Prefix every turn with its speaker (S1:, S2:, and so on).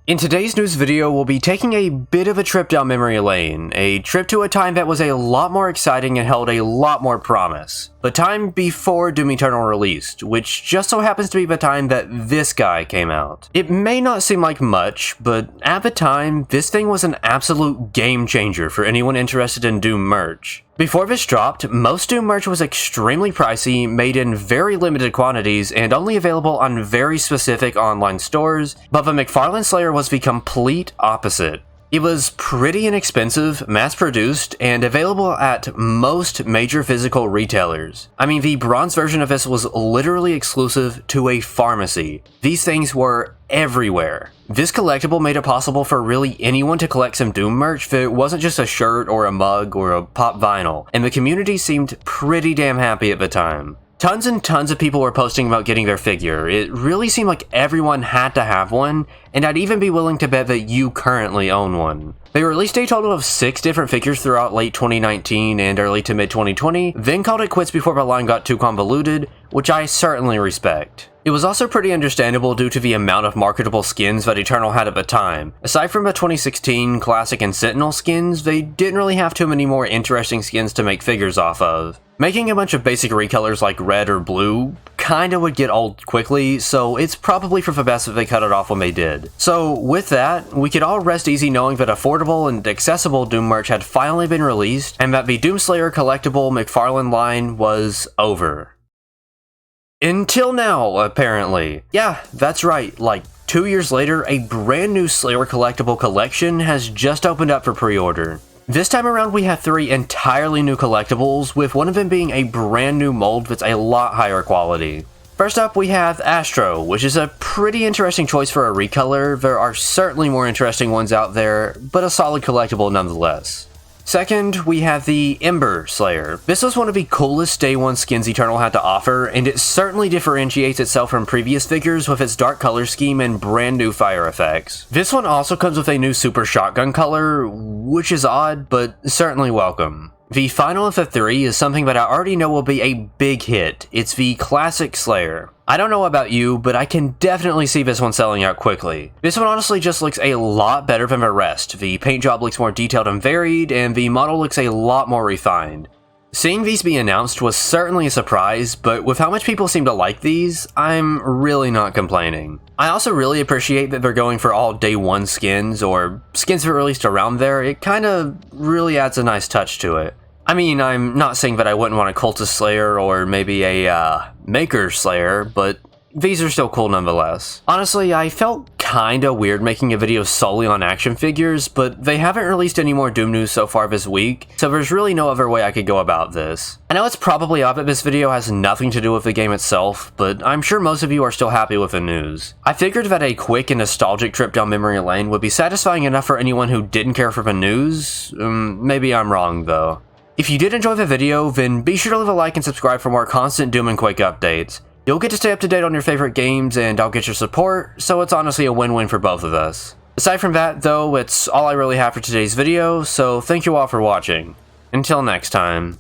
S1: In today's news video, we'll be taking a bit of a trip down memory lane, a trip to a time that was a lot more exciting and held a lot more promise. The time before Doom Eternal released, which just so happens to be the time that this guy came out. It may not seem like much, but at the time, this thing was an absolute game changer for anyone interested in Doom merch. Before this dropped, most Doom merch was extremely pricey, made in very limited quantities, and only available on very specific online stores, but the McFarlane Slayer was the complete opposite. It was pretty inexpensive, mass-produced, and available at most major physical retailers. I mean, the bronze version of this was literally exclusive to a pharmacy. These things were everywhere. This collectible made it possible for really anyone to collect some Doom merch that wasn't just a shirt or a mug or a pop vinyl, and the community seemed pretty damn happy at the time. Tons and tons of people were posting about getting their figure. It really seemed like everyone had to have one, and I'd even be willing to bet that you currently own one. They released a total of 6 different figures throughout late 2019 and early to mid 2020, then called it quits before the line got too convoluted, which I certainly respect. It was also pretty understandable due to the amount of marketable skins that Eternal had at the time. Aside from the 2016 Classic and Sentinel skins, they didn't really have too many more interesting skins to make figures off of. Making a bunch of basic recolors like red or blue kinda would get old quickly, so it's probably for the best that they cut it off when they did. So with that, we could all rest easy knowing that affordable and accessible Doom merch had finally been released, and that the Doomslayer collectible McFarlane line was over. Until now, apparently. Yeah, that's right, like 2 years later, a brand new Slayer collectible collection has just opened up for pre-order. This time around we have 3 entirely new collectibles, with one of them being a brand new mold that's a lot higher quality. First up we have Astro, which is a pretty interesting choice for a recolor. There are certainly more interesting ones out there, but a solid collectible nonetheless. Second, we have the Ember Slayer. This was one of the coolest Day 1 skins Eternal had to offer, and it certainly differentiates itself from previous figures with its dark color scheme and brand new fire effects. This one also comes with a new super shotgun color, which is odd, but certainly welcome. The final of the 3 is something that I already know will be a big hit. It's the Classic Slayer. I don't know about you, but I can definitely see this one selling out quickly. This one honestly just looks a lot better than the rest. The paint job looks more detailed and varied, and the model looks a lot more refined. Seeing these be announced was certainly a surprise, but with how much people seem to like these, I'm really not complaining. I also really appreciate that they're going for all Day 1 skins, or skins that were released around there. It kinda really adds a nice touch to it. I mean, I'm not saying that I wouldn't want a Cultist Slayer or maybe a Maker Slayer, but these are still cool nonetheless. Honestly, I felt kinda weird making a video solely on action figures, but they haven't released any more Doom news so far this week, so there's really no other way I could go about this. I know it's probably odd that this video has nothing to do with the game itself, but I'm sure most of you are still happy with the news. I figured that a quick and nostalgic trip down memory lane would be satisfying enough for anyone who didn't care for the news. Maybe I'm wrong though. If you did enjoy the video, then be sure to leave a like and subscribe for more constant Doom and Quake updates. You'll get to stay up to date on your favorite games, and I'll get your support, so it's honestly a win-win for both of us. Aside from that, though, it's all I really have for today's video, so thank you all for watching. Until next time.